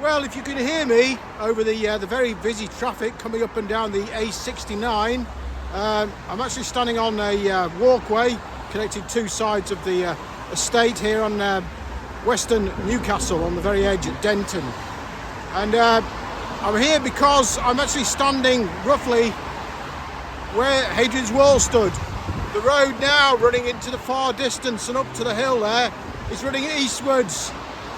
Well, if you can hear me over the very busy traffic coming up and down the A69, I'm actually standing on a walkway connecting two sides of the estate here on western Newcastle, on the very edge at Denton. And I'm here because I'm actually standing roughly where Hadrian's Wall stood. The road now running into the far distance and up to the hill there is running eastwards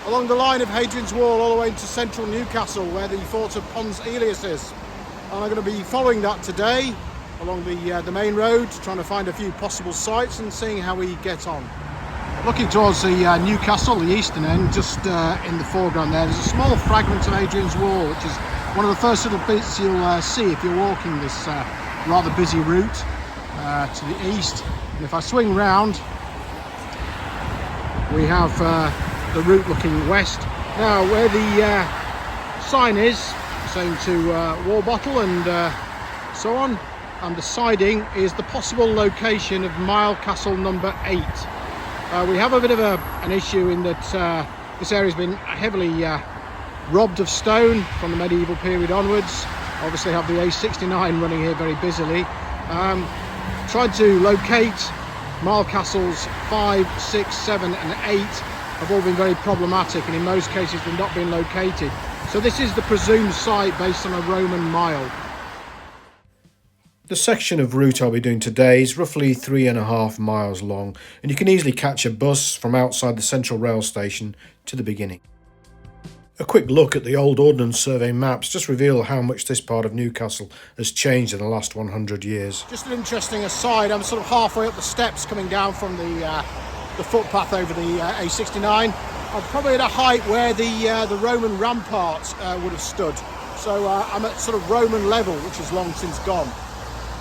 along the line of Hadrian's Wall all the way into central Newcastle, where the fort of Pons Aelius is. And I'm going to be following that today along the main road, trying to find a few possible sites and seeing how we get on. Looking towards the Newcastle, the eastern end, just in the foreground there's a small fragment of Hadrian's Wall, which is one of the first little bits you'll see if you're walking this rather busy route to the east. And if I swing round, we have the route looking west. Now, where the sign is saying to Wall Bottle and so on, and the siding is the possible location of Milecastle number 8. We have a bit of an issue in that this area's been heavily robbed of stone from the medieval period onwards. Obviously have the A69 running here very busily. Tried to locate Milecastles 5, 6, 7 and 8 have all been very problematic, and in most cases they've not been located. So this is the presumed site based on a Roman mile. The section of route I'll be doing today is roughly 3.5 miles long, and you can easily catch a bus from outside the central rail station to the beginning. A quick look at the old Ordnance Survey maps just reveal how much this part of Newcastle has changed in the last 100 years. Just an interesting aside, I'm sort of halfway up the steps coming down from the footpath over the A69. I'm probably at a height where the Roman ramparts would have stood. So I'm at sort of Roman level, which is long since gone.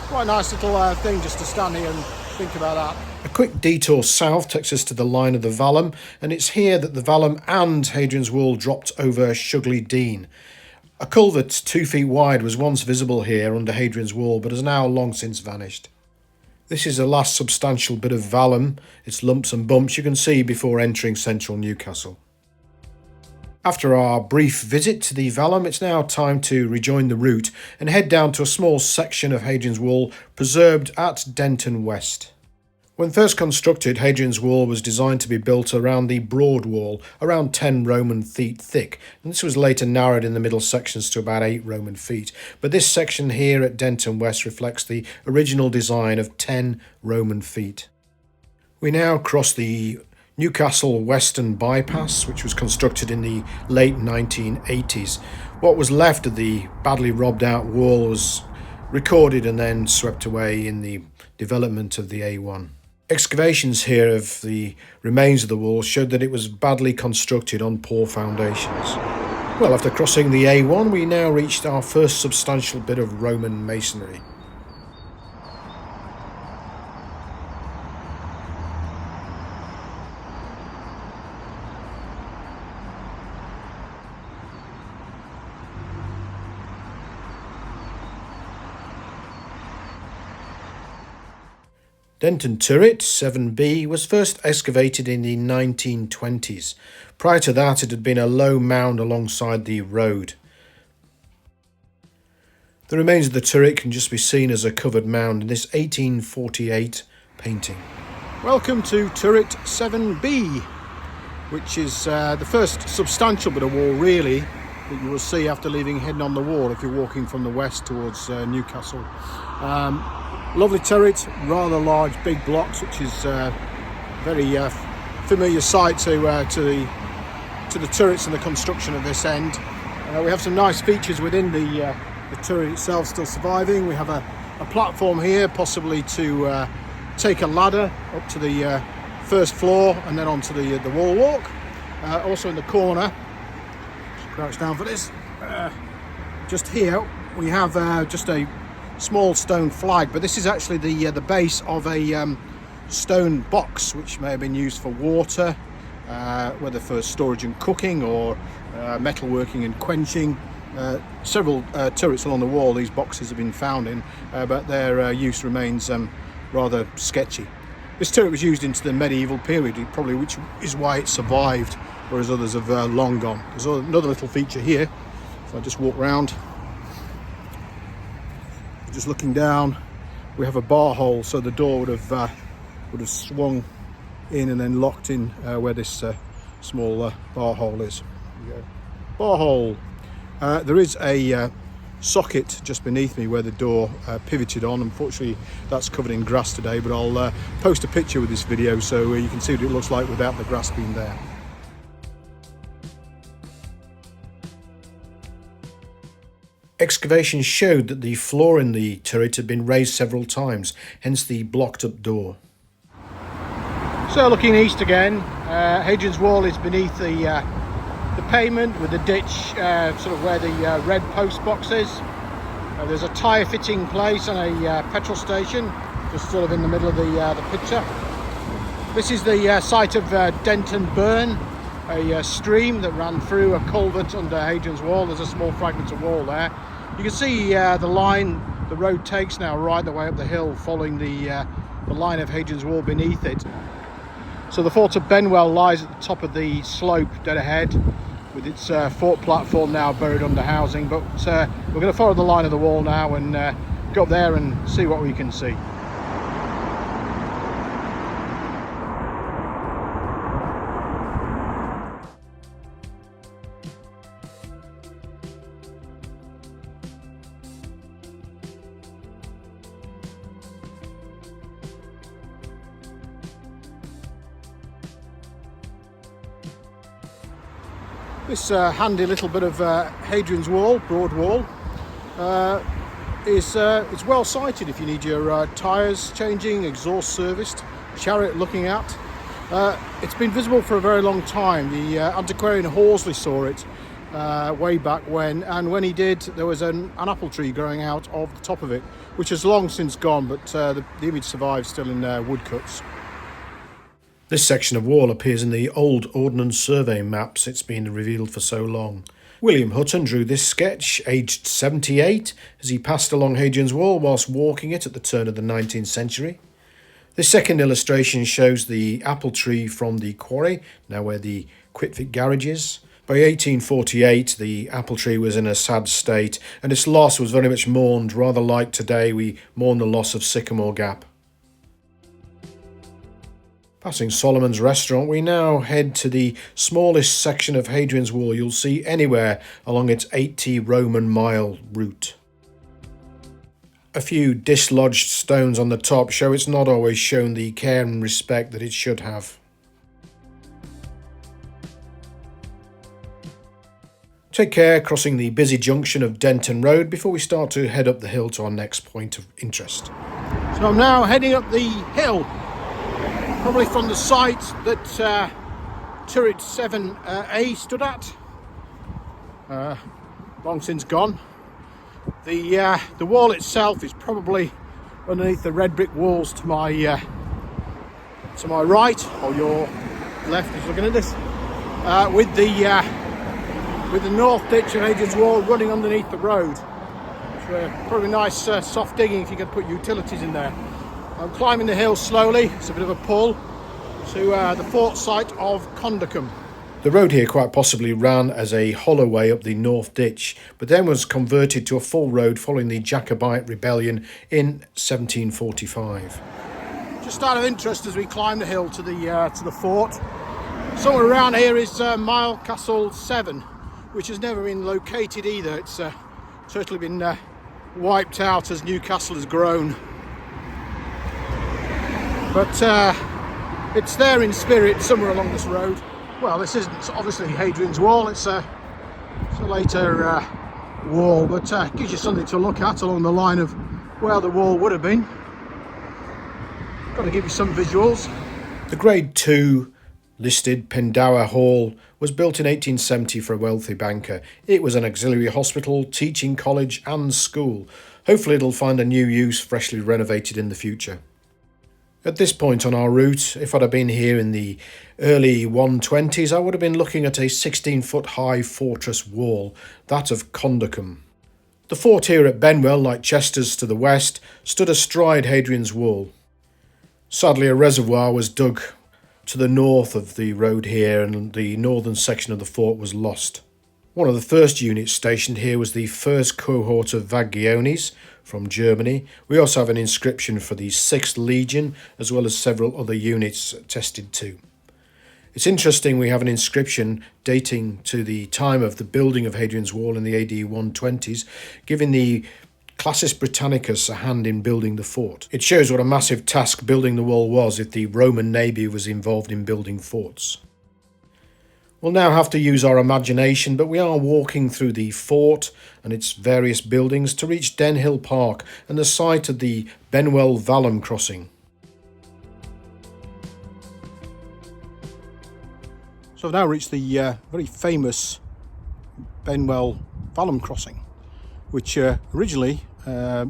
Quite a nice little thing just to stand here and think about that. A quick detour south takes us to the line of the Vallum, and it's here that the Vallum and Hadrian's Wall dropped over Shugley Dean. A culvert 2 feet wide was once visible here under Hadrian's Wall, but has now long since vanished. This is the last substantial bit of Vallum. Its lumps and bumps you can see before entering central Newcastle. After our brief visit to the Vallum, it's now time to rejoin the route and head down to a small section of Hadrian's Wall preserved at Denton West. When first constructed, Hadrian's Wall was designed to be built around the broad wall, around 10 Roman feet thick, and this was later narrowed in the middle sections to about 8 Roman feet. But this section here at Denton West reflects the original design of 10 Roman feet. We now cross the Newcastle Western Bypass, which was constructed in the late 1980s. What was left of the badly robbed out wall was recorded and then swept away in the development of the A1. Excavations here of the remains of the wall showed that it was badly constructed on poor foundations. Well, after crossing the A1, we now reached our first substantial bit of Roman masonry. Denton Turret 7B was first excavated in the 1920s. Prior to that, it had been a low mound alongside the road. The remains of the turret can just be seen as a covered mound in this 1848 painting. Welcome to Turret 7B, which is the first substantial bit of wall really that you will see after leaving Heading on the Wall if you're walking from the west towards Newcastle. Lovely turret, rather large, big blocks, which is very familiar sight to the turrets and the construction of this end. We have some nice features within the turret itself still surviving. We have a platform here, possibly to take a ladder up to the first floor and then onto the wall walk. Also in the corner, just crouch down for this. Just here we have just a small stone flag, but this is actually the base of a stone box which may have been used for water, whether for storage and cooking or metalworking and quenching. Several turrets along the wall these boxes have been found in, but their use remains rather sketchy. This turret was used into the medieval period, probably, which is why it survived, whereas others have long gone. There's another little feature here. If I just walk round, just looking down, we have a bar hole, so the door would have swung in and then locked in where this small bar hole is. Bar hole. There is a socket just beneath me where the door pivoted on. Unfortunately, that's covered in grass today, but I'll post a picture with this video so you can see what it looks like without the grass being there. Excavations showed that the floor in the turret had been raised several times, hence the blocked up door. So looking east again, Hadrian's Wall is beneath the pavement with the ditch sort of where the red post box is. There's a tyre fitting place and a petrol station just sort of in the middle of the picture. This is the site of Denton Burn, a stream that ran through a culvert under Hadrian's Wall. There's a small fragment of wall there. You can see the line the road takes now right the way up the hill, following the line of Hadrian's Wall beneath it. So the fort of Benwell lies at the top of the slope dead ahead, with its fort platform now buried under housing. But we're going to follow the line of the wall now and go up there and see what we can see. This handy little bit of Hadrian's Wall, broad wall, it's well sited if you need your tyres changing, exhaust serviced, chariot looking at. It's been visible for a very long time. The antiquarian Horsley saw it way back when, and when he did, there was an apple tree growing out of the top of it, which has long since gone, but the image survives still in woodcuts. This section of wall appears in the old Ordnance Survey maps. It's been revealed for so long. William Hutton drew this sketch, aged 78, as he passed along Hadrian's Wall whilst walking it at the turn of the 19th century. This second illustration shows the apple tree from the quarry, now where the Quitvic garage is. By 1848, the apple tree was in a sad state, and its loss was very much mourned, rather like today we mourn the loss of Sycamore Gap. Passing Solomon's Restaurant, we now head to the smallest section of Hadrian's Wall you'll see anywhere along its 80 Roman mile route. A few dislodged stones on the top show it's not always shown the care and respect that it should have. Take care crossing the busy junction of Denton Road before we start to head up the hill to our next point of interest. So I'm now heading up the hill, probably from the site that turret 7A stood at, long since gone. The wall itself is probably underneath the red brick walls to my right, or your left is looking at this, with the north ditch of Hadrian's Wall running underneath the road. Probably nice soft digging if you could put utilities in there. I'm climbing the hill slowly. It's a bit of a pull to the fort site of Condacum. The road here quite possibly ran as a hollow way up the north ditch, but then was converted to a full road following the Jacobite rebellion in 1745. Just out of interest, as we climb the hill to the fort, somewhere around here is Milecastle 7, which has never been located either. It's certainly been wiped out as Newcastle has grown. But it's there in spirit somewhere along this road. Well, this isn't obviously Hadrian's Wall, it's a later wall, but gives you something to look at along the line of where the wall would have been. Got to give you some visuals. The Grade 2 listed Pendower Hall was built in 1870 for a wealthy banker. It was an auxiliary hospital, teaching college and school. Hopefully it'll find a new use, freshly renovated in the future. At this point on our route, if I'd have been here in the early 120s, I would have been looking at a 16-foot high fortress wall, that of Condacum. The fort here at Benwell, like Chester's to the west, stood astride Hadrian's Wall. Sadly, a reservoir was dug to the north of the road here, and the northern section of the fort was lost. One of the first units stationed here was the first cohort of Vagiones from Germany. We also have an inscription for the 6th Legion, as well as several other units attested to. It's interesting we have an inscription dating to the time of the building of Hadrian's Wall in the AD 120s, giving the Classis Britannicus a hand in building the fort. It shows what a massive task building the wall was if the Roman navy was involved in building forts. We'll now have to use our imagination, but we are walking through the fort and its various buildings to reach Den Hill Park and the site of the Benwell Vallum crossing. So I've now reached the very famous Benwell Vallum crossing, which originally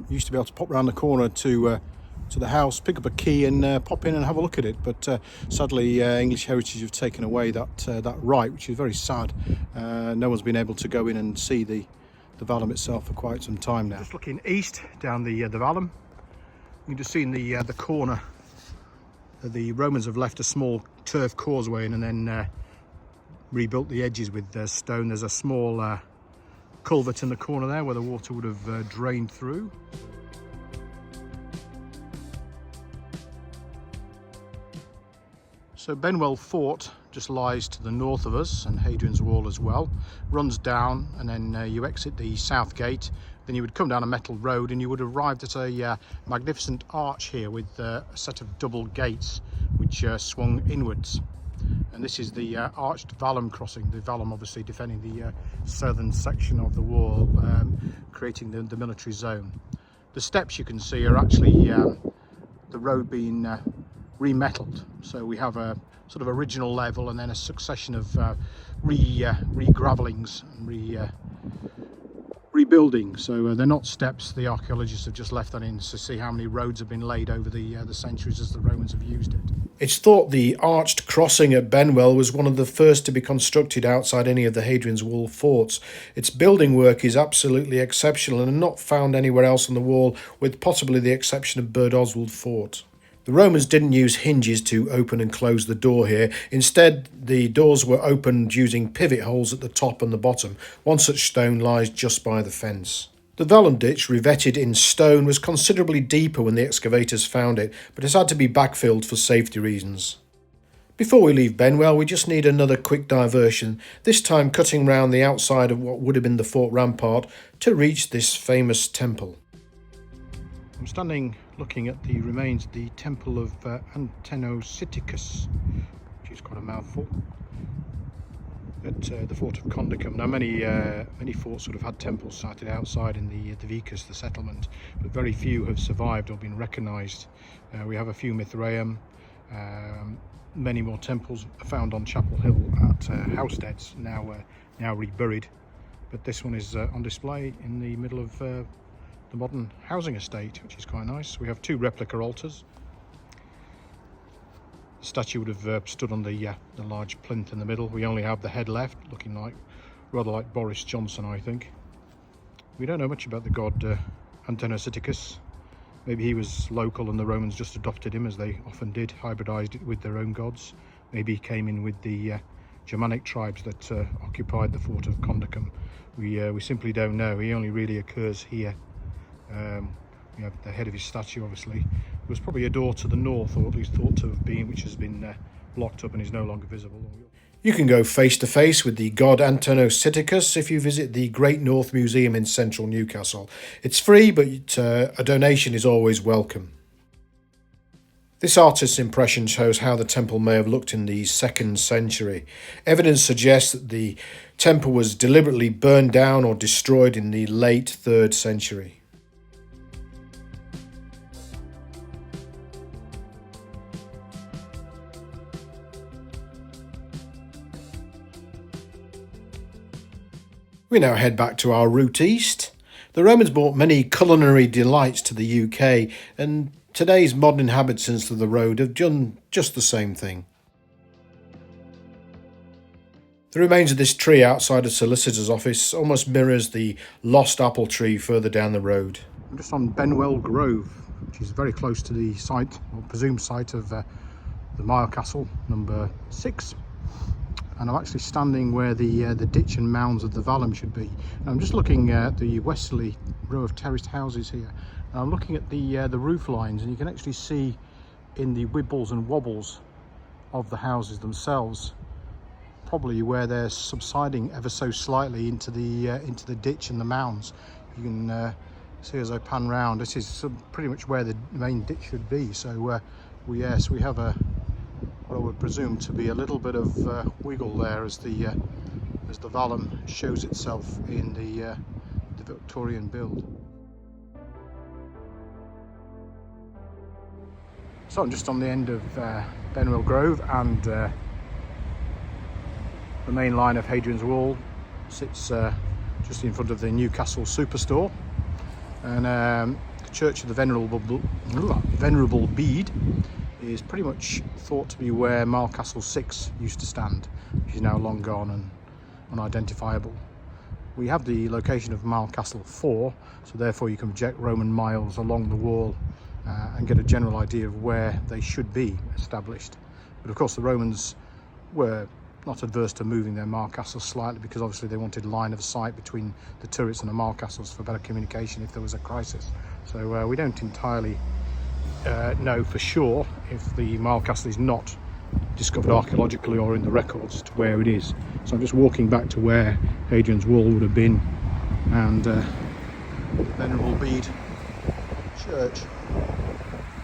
used to be able to pop around the corner to the house, pick up a key and pop in and have a look at it. But sadly, English Heritage have taken away that right, which is very sad. No one's been able to go in and see the Vallum itself for quite some time now. Just looking east down the Vallum, you can just see in the corner that the Romans have left a small turf causeway in and then rebuilt the edges with stone. There's a small culvert in the corner there where the water would have drained through. So Benwell Fort just lies to the north of us, and Hadrian's Wall as well. Runs down and then you exit the south gate, then you would come down a metal road and you would have arrived at a magnificent arch here with a set of double gates which swung inwards. And this is the arched Vallum crossing, the Vallum obviously defending the southern section of the wall, creating the military zone. The steps you can see are actually the road being remetalled, so we have a sort of original level and then a succession of re-gravellings and rebuilding. So they're not steps, the archaeologists have just left that in to see how many roads have been laid over the centuries as the Romans have used it. It's thought the arched crossing at Benwell was one of the first to be constructed outside any of the Hadrian's Wall forts. Its building work is absolutely exceptional and not found anywhere else on the wall, with possibly the exception of Bird Oswald Fort. The Romans didn't use hinges to open and close the door here. Instead, the doors were opened using pivot holes at the top and the bottom. One such stone lies just by the fence. The Vallum ditch, revetted in stone, was considerably deeper when the excavators found it, but has had to be backfilled for safety reasons. Before we leave Benwell, we just need another quick diversion, this time cutting round the outside of what would have been the fort rampart to reach this famous temple. I'm standing looking at the remains of the temple of Antenociticus, which is quite a mouthful, at the fort of Condacum. Now many forts would have had temples sited outside in the Vicus, the settlement, but very few have survived or been recognised. We have a few Mithraeum, many more temples found on Chapel Hill at Housesteads, now reburied, but this one is on display in the middle of the modern housing estate, which is quite nice. We have two replica altars. The statue would have stood on the large plinth in the middle. We only have the head left, looking rather like Boris Johnson, I think. We don't know much about the god Antenociticus. Maybe he was local and the Romans just adopted him, as they often did, hybridized it with their own gods. Maybe he came in with the Germanic tribes that occupied the fort of Condacum. We simply don't know. He only really occurs here. You know, the head of his statue, obviously. There was probably a door to the north, or at least thought to have been, which has been blocked up and is no longer visible. You can go face to face with the god Antenociticus if you visit the Great North Museum in central Newcastle. It's free, but a donation is always welcome. This artist's impression shows how the temple may have looked in the 2nd century. Evidence suggests that the temple was deliberately burned down or destroyed in the late 3rd century. We now head back to our route east. The Romans brought many culinary delights to the UK, and today's modern inhabitants of the road have done just the same thing. The remains of this tree outside a solicitor's office almost mirrors the lost apple tree further down the road. I'm just on Benwell Grove. which is very close to the site, or presumed site, of the Milecastle number 6. And I'm actually standing where the ditch and mounds of the Vallum should be. And I'm just looking at the westerly row of terraced houses here. And I'm looking at the roof lines, and you can actually see in the wibbles and wobbles of the houses themselves, probably where they're subsiding ever so slightly into the ditch and the mounds. You can see as I pan round, this is pretty much where the main ditch should be. So we have what I would presume to be a little bit of wiggle there as the Vallum shows itself in the Victorian build. So I'm just on the end of Benwell Grove, and the main line of Hadrian's Wall sits just in front of the Newcastle Superstore, and the Church of the Venerable Bede is pretty much thought to be where Milecastle 6 used to stand, which is now long gone and unidentifiable. We have the location of Milecastle 4, so therefore you can project Roman miles along the wall and get a general idea of where they should be established. But of course the Romans were not adverse to moving their Milecastles slightly, because obviously they wanted line of sight between the turrets and the Milecastles for better communication if there was a crisis. So we don't entirely know for sure if the Milecastle is not discovered archaeologically or in the records to where it is. So I'm just walking back to where Hadrian's Wall would have been, and the Venerable Bede Church.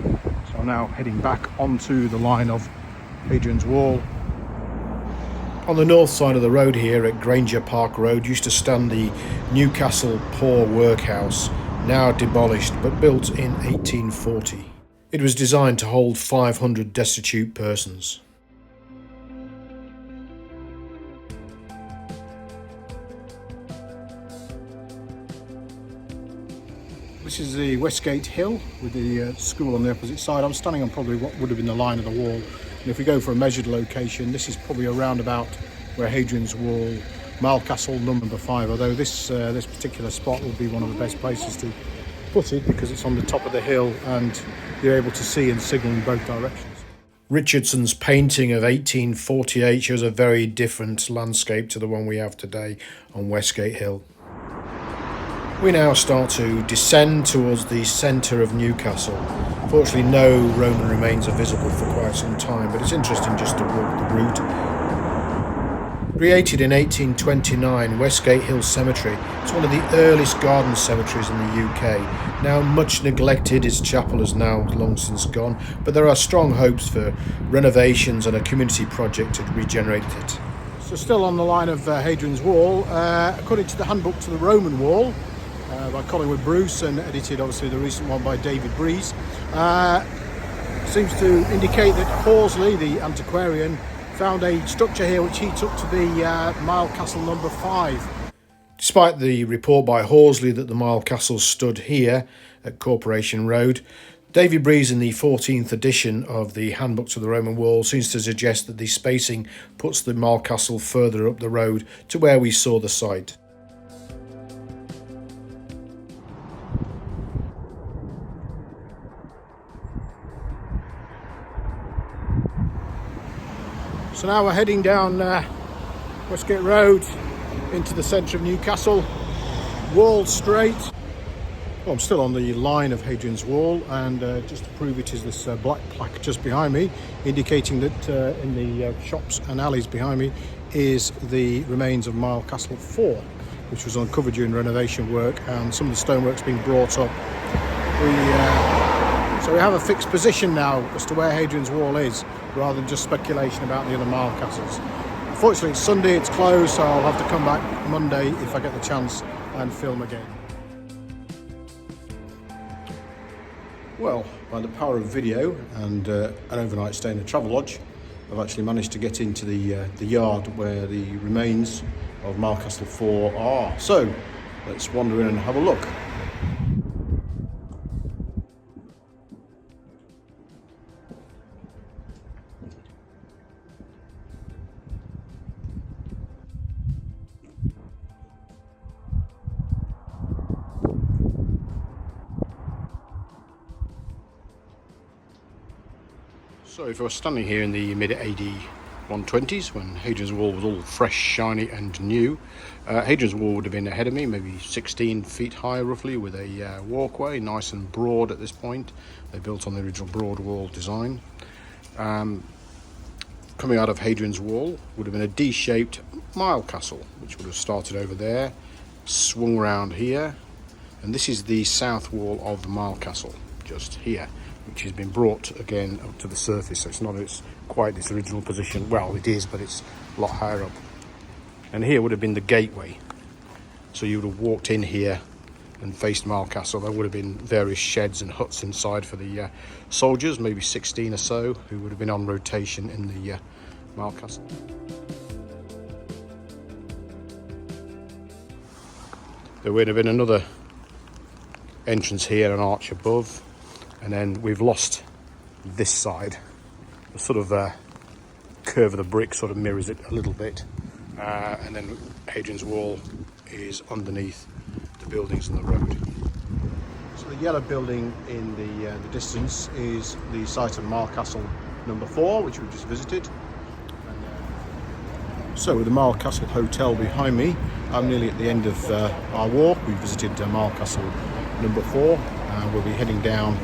So I'm now heading back onto the line of Hadrian's Wall. On the north side of the road here at Granger Park Road used to stand the Newcastle Poor Workhouse, now demolished but built in 1840. It was designed to hold 500 destitute persons. This is the Westgate Hill with the school on the opposite side. I'm standing on probably what would have been the line of the wall. And if we go for a measured location, this is probably around about where Hadrian's Wall, Milecastle number 5, although this particular spot will be one of the best places to put it because it's on the top of the hill and you're able to see and signal in both directions. Richardson's painting of 1848 shows a very different landscape to the one we have today on Westgate Hill. We now start to descend towards the centre of Newcastle. Fortunately, no Roman remains are visible for quite some time, but it's interesting just to walk the route. Created in 1829, Westgate Hill Cemetery is one of the earliest garden cemeteries in the UK. Now much neglected, its chapel is now long since gone, but there are strong hopes for renovations and a community project to regenerate it. So still on the line of Hadrian's Wall, according to the Handbook to the Roman Wall, by Collingwood Bruce, and edited obviously the recent one by David Breeze, seems to indicate that Horsley, the antiquarian, found a structure here which he took to be Milecastle number 5. Despite the report by Horsley that the Milecastle stood here at Corporation Road, David Breeze in the 14th edition of the Handbook to the Roman Wall seems to suggest that the spacing puts the Milecastle further up the road to where we saw the site. So now we're heading down Westgate Road into the centre of Newcastle, Wall Straight. Well, I'm still on the line of Hadrian's Wall, and just to prove it is this black plaque just behind me, indicating that in the shops and alleys behind me is the remains of Milecastle 4, which was uncovered during renovation work, and some of the stonework's been brought up. So we have a fixed position now as to where Hadrian's Wall is, rather than just speculation about the other Milecastles. Unfortunately, it's Sunday, it's closed, so I'll have to come back Monday if I get the chance and film again. Well, by the power of video and an overnight stay in a travel lodge, I've actually managed to get into the yard where the remains of Milecastle 4 are. So let's wander in and have a look. So if I was standing here in the mid AD 120s when Hadrian's Wall was all fresh, shiny and new, Hadrian's Wall would have been ahead of me, maybe 16 feet high roughly, with a walkway, nice and broad at this point. They built on the original broad wall design. Coming out of Hadrian's Wall would have been a D-shaped Milecastle, which would have started over there, swung round here, and this is the south wall of the Milecastle, just here, which has been brought again up to the surface, so it's not quite its original position. Well, it is, but it's a lot higher up. And here would have been the gateway, so you would have walked in here and faced Milecastle. There would have been various sheds and huts inside for the soldiers, maybe 16 or so, who would have been on rotation in the Milecastle. There would have been another entrance here, an arch above, and then we've lost this side. The sort of curve of the brick sort of mirrors it a little bit, and then Hadrian's Wall is underneath the buildings and the road. So the yellow building in the distance is the site of Milecastle number 4, which we just visited. So with the Milecastle Hotel behind me, I'm nearly at the end of our walk. We visited Milecastle number 4. We'll be heading down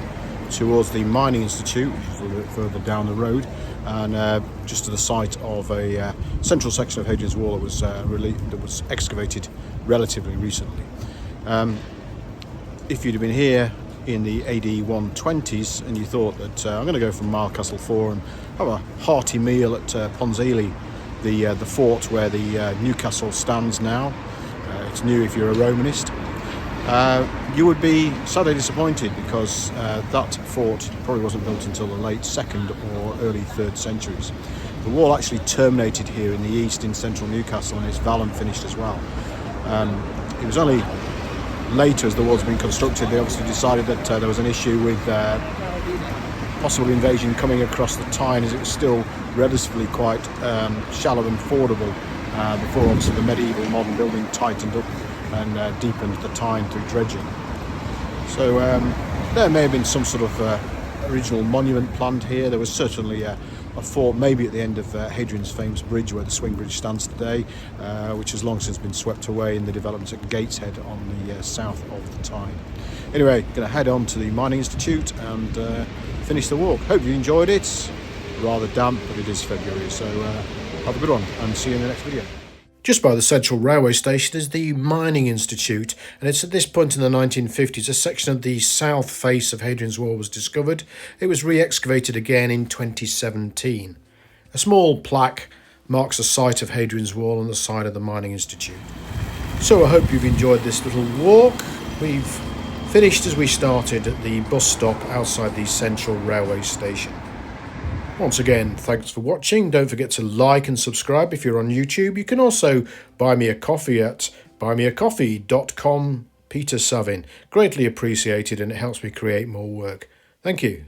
towards the Mining Institute, which is a little bit further down the road, and just to the site of a central section of Hadrian's Wall that was excavated relatively recently. If you'd have been here in the AD 120s and you thought that I'm going to go from Milecastle 4 and have a hearty meal at Ponzili, the fort where the Newcastle stands now, it's new if you're a Romanist, you would be sadly disappointed, because that fort probably wasn't built until the late 2nd or early 3rd centuries. The wall actually terminated here in the east in central Newcastle, and its Vallum finished as well. It was only later, as the wall's been constructed, they obviously decided that there was an issue with possible invasion coming across the Tyne, as it was still relatively quite shallow and fordable before obviously the medieval modern building tightened up and deepened the Tyne through dredging. So there may have been some sort of original monument planned here. There was certainly a fort maybe at the end of Hadrian's famous bridge, where the swing bridge stands today, which has long since been swept away in the development at Gateshead on the south of the Tyne. Anyway, going to head on to the Mining Institute and finish the walk. Hope you enjoyed it. It's rather damp, but it is February, so have a good one and see you in the next video. Just by the Central Railway Station is the Mining Institute, and it's at this point in the 1950s a section of the south face of Hadrian's Wall was discovered. It was re-excavated again in 2017. A small plaque marks the site of Hadrian's Wall on the side of the Mining Institute. So I hope you've enjoyed this little walk. We've finished as we started at the bus stop outside the Central Railway Station. Once again, thanks for watching. Don't forget to like and subscribe if you're on YouTube. You can also buy me a coffee at buymeacoffee.com. Peter Savin. Greatly appreciated, and it helps me create more work. Thank you.